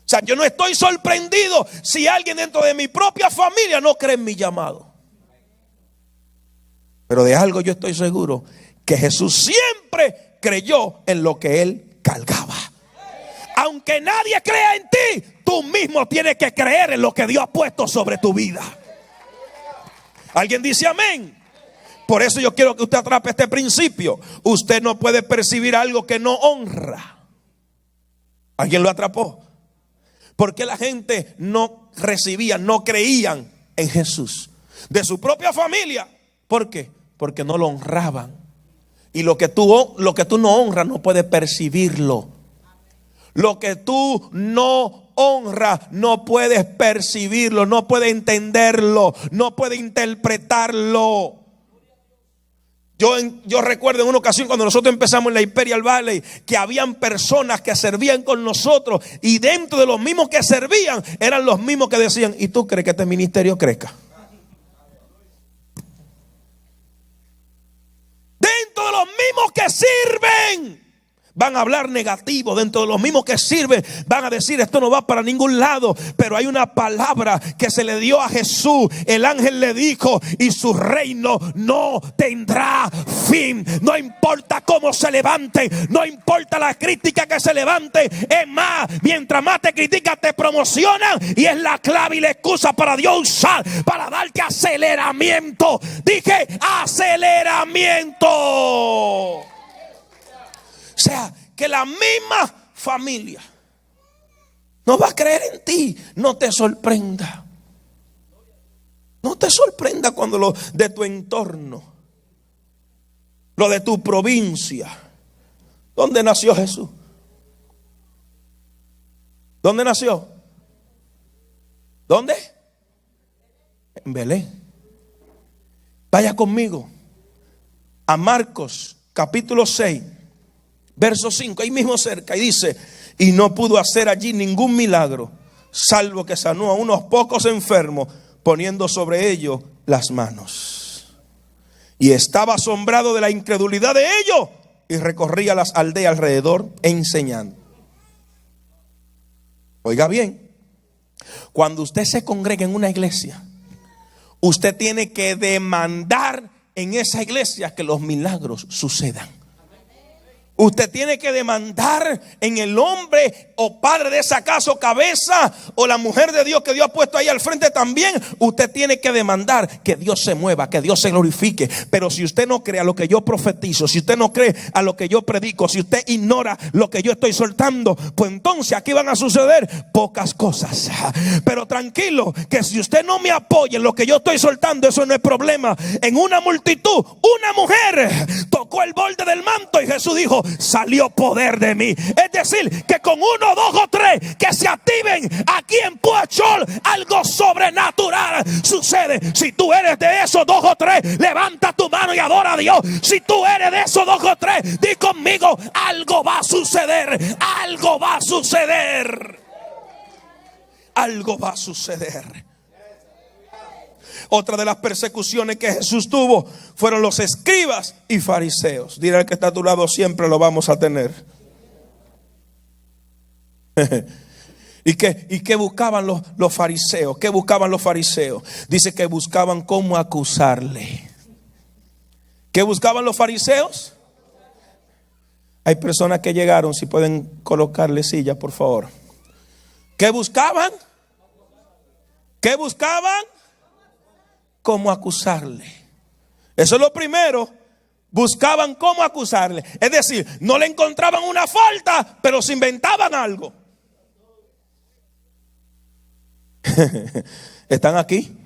O sea, yo no estoy sorprendido si alguien dentro de mi propia familia no cree en mi llamado. Pero de algo yo estoy seguro: que Jesús siempre creyó en lo que él cargaba. Aunque nadie crea en ti, tú mismo tienes que creer en lo que Dios ha puesto sobre tu vida. ¿Alguien dice amén? Por eso yo quiero que usted atrape este principio. Usted no puede percibir algo que no honra. ¿Alguien lo atrapó? ¿Por qué la gente no recibía, no creían en Jesús? De su propia familia. ¿Por qué? Porque no lo honraban. Y lo que tú no honras no puedes percibirlo. Lo que tú no honras no puedes percibirlo, no puedes entenderlo, no puedes interpretarlo. Yo recuerdo en una ocasión cuando nosotros empezamos en la Imperial Valley, que habían personas que servían con nosotros, y dentro de los mismos que servían eran los mismos que decían: ¿y tú crees que este ministerio crezca? Dentro de los mismos que sirven van a hablar negativo. Dentro de los mismos que sirven van a decir: esto no va para ningún lado. Pero hay una palabra que se le dio a Jesús. El ángel le dijo: y su reino no tendrá fin. No importa cómo se levante, no importa la crítica que se levante. Es más, mientras más te critican, te promocionan. Y es la clave y la excusa para Dios usar, para darte aceleramiento. Dije: aceleramiento. O sea, que la misma familia no va a creer en ti. No te sorprenda. No te sorprenda cuando lo de tu entorno, lo de tu provincia. ¿Dónde nació Jesús? ¿Dónde nació? ¿Dónde? En Belén. Vaya conmigo a Marcos capítulo 6. Verso 5, ahí mismo cerca, y dice: y no pudo hacer allí ningún milagro, salvo que sanó a unos pocos enfermos, poniendo sobre ellos las manos. Y estaba asombrado de la incredulidad de ellos, y recorría las aldeas alrededor enseñando. Oiga bien, cuando usted se congrega en una iglesia, usted tiene que demandar en esa iglesia que los milagros sucedan. Usted tiene que demandar en el hombre o padre de esa casa o cabeza, o la mujer de Dios que Dios ha puesto ahí al frente también. Usted tiene que demandar que Dios se mueva, que Dios se glorifique. Pero si usted no cree a lo que yo profetizo, si usted no cree a lo que yo predico, si usted ignora lo que yo estoy soltando, pues entonces aquí van a suceder pocas cosas. Pero tranquilo, que si usted no me apoya en lo que yo estoy soltando, eso no es problema. En una multitud, una mujer tocó el borde del manto y Jesús dijo: salió poder de mí. Es decir, que con 1, 2 o 3 que se activen aquí en Puachol, algo sobrenatural sucede. Si tú eres de esos 2 o 3, levanta tu mano y adora a Dios. Si tú eres de esos 2 o 3, di conmigo: algo va a suceder. Algo va a suceder. Algo va a suceder. Otra de las persecuciones que Jesús tuvo fueron los escribas y fariseos. Dile al que está a tu lado: siempre lo vamos a tener. ¿Y qué buscaban los fariseos? ¿Qué buscaban los fariseos? Dice que buscaban cómo acusarle. ¿Qué buscaban los fariseos? Hay personas que llegaron, si pueden colocarle silla, por favor. ¿Qué buscaban? ¿Qué buscaban? Cómo acusarle. Eso es lo primero. Buscaban cómo acusarle. Es decir, no le encontraban una falta, pero se inventaban algo. ¿Están aquí?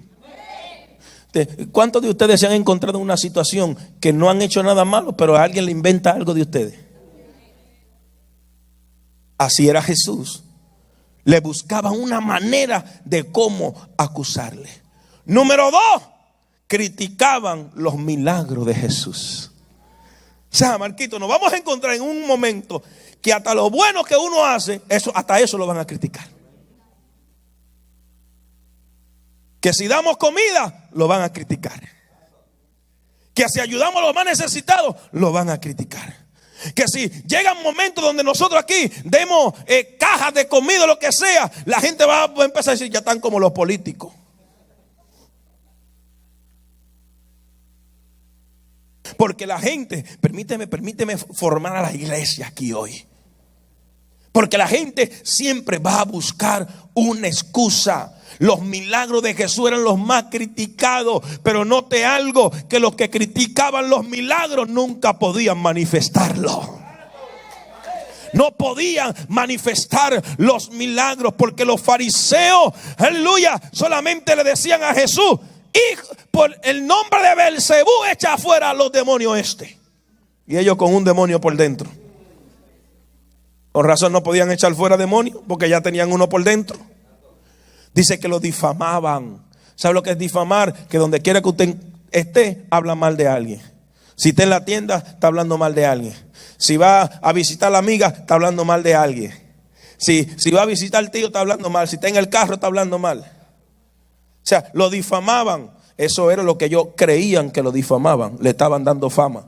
¿Cuántos de ustedes se han encontrado en una situación que no han hecho nada malo, pero alguien le inventa algo de ustedes? Así era Jesús. Le buscaban una manera de cómo acusarle. Número 2, criticaban los milagros de Jesús. O sea, Marquito, nos vamos a encontrar en un momento que hasta lo bueno que uno hace, hasta eso lo van a criticar. Que si damos comida, lo van a criticar. Que si ayudamos a los más necesitados, lo van a criticar. Que si llega un momento donde nosotros aquí demos cajas de comida o lo que sea, la gente va a empezar a decir: ya están como los políticos. Porque la gente, permíteme formar a la iglesia aquí hoy. Porque la gente siempre va a buscar una excusa. Los milagros de Jesús eran los más criticados, pero note algo, que los que criticaban los milagros nunca podían manifestarlo. No podían manifestar los milagros porque los fariseos, aleluya, solamente le decían a Jesús: hijo, por el nombre de Belcebú echa afuera a los demonios Y ellos con un demonio por dentro. Con razón no podían echar fuera demonios, porque ya tenían uno por dentro. Dice que lo difamaban. ¿Sabe lo que es difamar? Que donde quiera que usted esté, habla mal de alguien. Si está en la tienda, está hablando mal de alguien. Si va a visitar a la amiga, está hablando mal de alguien. Si va a visitar al tío, está hablando mal. Si está en el carro, está hablando mal. O sea, lo difamaban. Eso era lo que ellos creían que lo difamaban. Le estaban dando fama.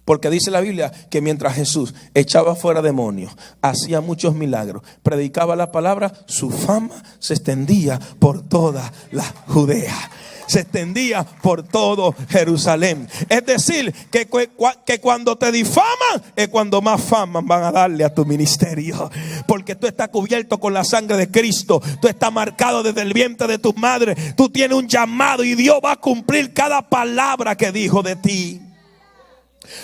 Porque dice la Biblia que mientras Jesús echaba fuera demonios, hacía muchos milagros, predicaba la palabra, su fama se extendía por toda la Judea. Se extendía por todo Jerusalén. Es decir, que cuando te difaman es cuando más fama van a darle a tu ministerio. Porque tú estás cubierto con la sangre de Cristo. Tú estás marcado desde el vientre de tu madre. Tú tienes un llamado y Dios va a cumplir cada palabra que dijo de ti.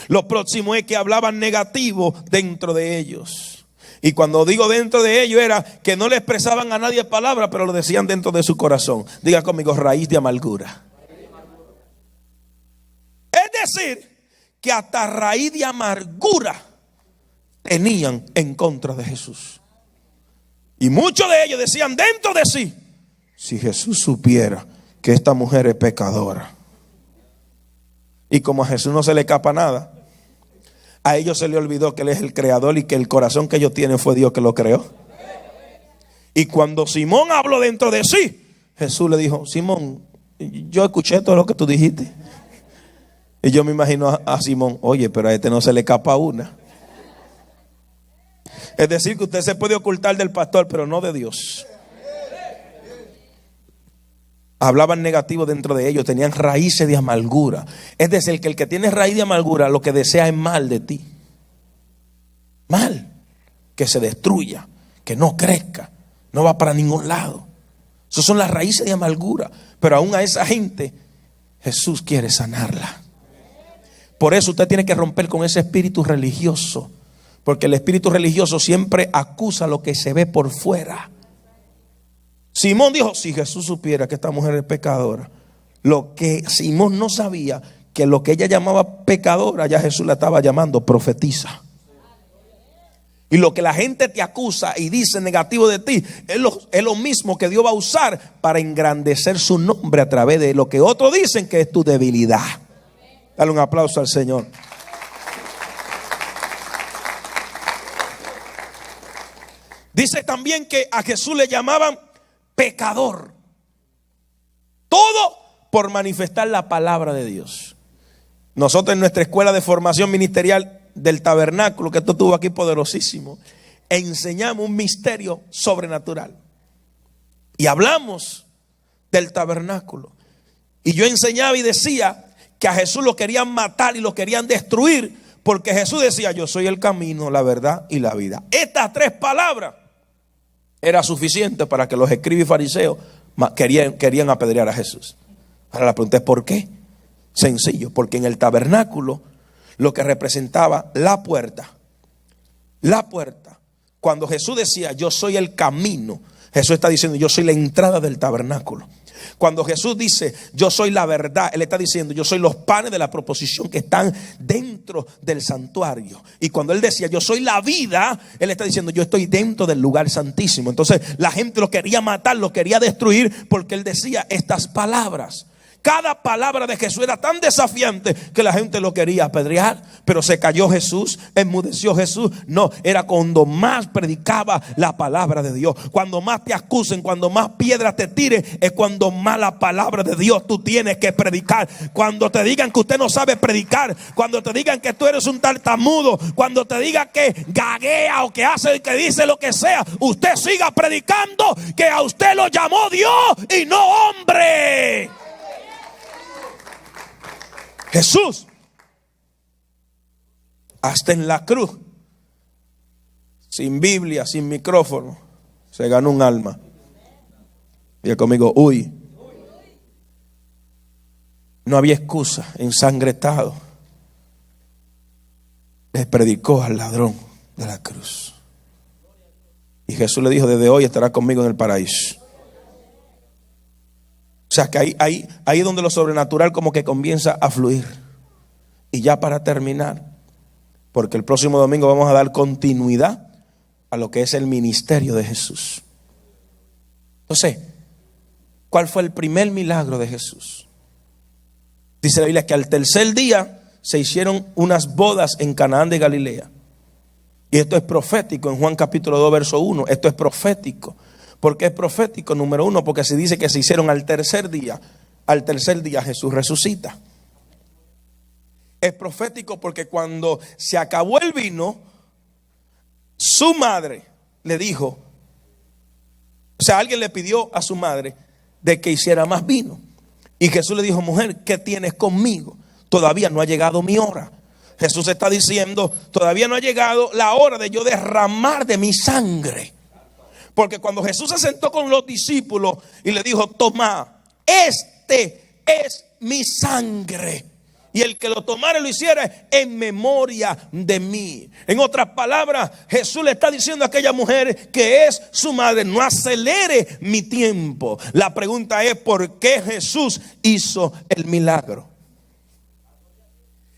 Lo próximo es que hablaban negativo dentro de ellos. Y cuando digo dentro de ellos era que no le expresaban a nadie palabras, pero lo decían dentro de su corazón. Diga conmigo: raíz de amargura. Es decir, que hasta raíz de amargura tenían en contra de Jesús. Y muchos de ellos decían dentro de sí: si Jesús supiera que esta mujer es pecadora. Y como a Jesús no se le escapa nada, a ellos se le olvidó que Él es el creador y que el corazón que ellos tienen fue Dios que lo creó. Y cuando Simón habló dentro de sí, Jesús le dijo: Simón, yo escuché todo lo que tú dijiste. Y yo me imagino a Simón: oye, pero a este no se le escapa una. Es decir, que usted se puede ocultar del pastor, pero no de Dios. Hablaban negativo dentro de ellos, tenían raíces de amargura. Es decir, que el que tiene raíz de amargura lo que desea es mal de ti. Mal, que se destruya, que no crezca, no va para ningún lado. Esas son las raíces de amargura. Pero aún a esa gente Jesús quiere sanarla. Por eso usted tiene que romper con ese espíritu religioso, porque el espíritu religioso siempre acusa lo que se ve por fuera. Simón dijo: si Jesús supiera que esta mujer es pecadora. Lo que Simón no sabía, que lo que ella llamaba pecadora, ya Jesús la estaba llamando profetisa. Y lo que la gente te acusa y dice negativo de ti es lo mismo que Dios va a usar para engrandecer su nombre a través de lo que otros dicen que es tu debilidad. Dale un aplauso al Señor. Dice también que a Jesús le llamaban pecador. Todo por manifestar la palabra de Dios. Nosotros en nuestra escuela de formación ministerial del tabernáculo, que esto estuvo aquí poderosísimo, enseñamos un misterio sobrenatural. Y hablamos del tabernáculo. Y yo enseñaba y decía que a Jesús lo querían matar y lo querían destruir, porque Jesús decía: yo soy el camino, la verdad y la vida. Estas tres palabras era suficiente para que los escribas y fariseos querían apedrear a Jesús. Ahora la pregunta es: ¿por qué? Sencillo, porque en el tabernáculo lo que representaba la puerta, cuando Jesús decía: yo soy el camino, Jesús está diciendo: yo soy la entrada del tabernáculo. Cuando Jesús dice: yo soy la verdad, Él está diciendo: yo soy los panes de la proposición que están dentro del santuario. Y cuando Él decía: yo soy la vida, Él está diciendo: yo estoy dentro del lugar santísimo. Entonces la gente lo quería matar, lo quería destruir, porque Él decía estas palabras. Cada palabra de Jesús era tan desafiante que la gente lo quería apedrear. Pero se cayó Jesús, enmudeció Jesús. No, era cuando más predicaba la palabra de Dios. Cuando más te acusen, cuando más piedras te tiren, es cuando más la palabra de Dios tú tienes que predicar. Cuando te digan que usted no sabe predicar, cuando te digan que tú eres un tartamudo, cuando te digan que gaguea o que hace, que dice lo que sea, usted siga predicando que a usted lo llamó Dios y no hombre. Jesús, hasta en la cruz, sin Biblia, sin micrófono, se ganó un alma. Diga conmigo: uy. No había excusa, ensangretado. le predicó al ladrón de la cruz. Y Jesús le dijo: desde hoy estarás conmigo en el paraíso. O sea que ahí es donde lo sobrenatural como que comienza a fluir. Y ya para terminar, porque el próximo domingo vamos a dar continuidad a lo que es el ministerio de Jesús. Entonces, ¿cuál fue el primer milagro de Jesús? Dice la Biblia que al tercer día se hicieron unas bodas en Canaán de Galilea. Y esto es profético en Juan capítulo 2 verso 1. Esto es profético. ¿Por qué es profético? Número uno, porque se dice que se hicieron al tercer día. Al tercer día Jesús resucita. Es profético porque cuando se acabó el vino, su madre le dijo, o sea, alguien le pidió a su madre de que hiciera más vino. Y Jesús le dijo: mujer, ¿qué tienes conmigo? Todavía no ha llegado mi hora. Jesús está diciendo: todavía no ha llegado la hora de yo derramar de mi sangre. Porque cuando Jesús se sentó con los discípulos y le dijo: toma, este es mi sangre, y el que lo tomara y lo hiciera en memoria de mí. En otras palabras, Jesús le está diciendo a aquella mujer que es su madre: no acelere mi tiempo. La pregunta es: ¿por qué Jesús hizo el milagro?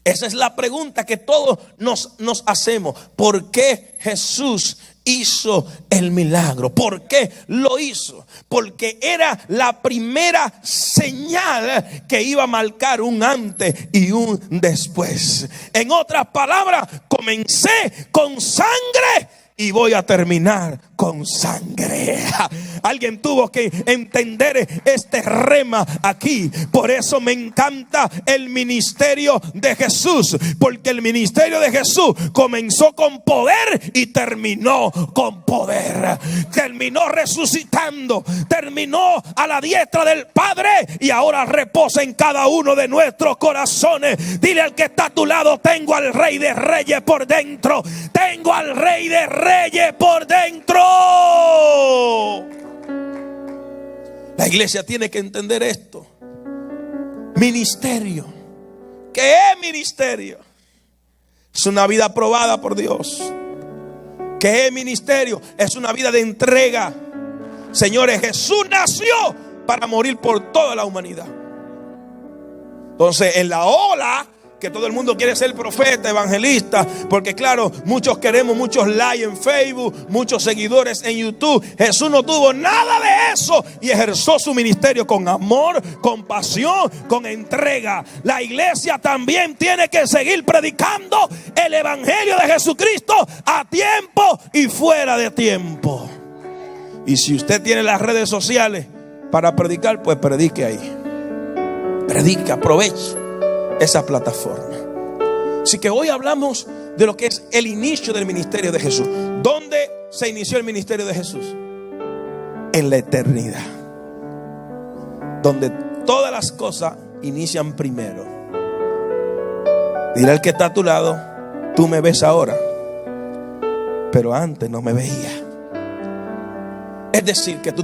Esa es la pregunta que todos nos hacemos. ¿Por qué Jesús hizo el milagro? ¿Por qué lo hizo? Porque era la primera señal que iba a marcar un antes y un después. En otras palabras, comencé con sangre y voy a terminar con sangre. Alguien tuvo que entender este rema aquí. Por eso me encanta el ministerio de Jesús, porque el ministerio de Jesús comenzó con poder y terminó con poder. Terminó resucitando, terminó a la diestra del Padre y ahora reposa en cada uno de nuestros corazones. Dile al que está a tu lado: tengo al Rey de Reyes por dentro. Tengo al Rey de Reyes por dentro. La iglesia tiene que entender esto. Ministerio. ¿Qué es ministerio? Es una vida aprobada por Dios. ¿Qué es ministerio? Es una vida de entrega. Señores, Jesús nació para morir por toda la humanidad. Entonces, en la ola que todo el mundo quiere ser profeta, evangelista, porque claro, muchos queremos muchos likes en Facebook, muchos seguidores en YouTube. Jesús no tuvo nada de eso y ejerció su ministerio con amor, con pasión, con entrega. La iglesia también tiene que seguir predicando el evangelio de Jesucristo a tiempo y fuera de tiempo. Y si usted tiene las redes sociales para predicar, pues predique ahí. Predique, aproveche esa plataforma. Así que hoy hablamos de lo que es el inicio del ministerio de Jesús. ¿Dónde se inició el ministerio de Jesús? En la eternidad, donde todas las cosas inician primero. Dile al que está a tu lado: tú me ves ahora, pero antes no me veía. Es decir, que tú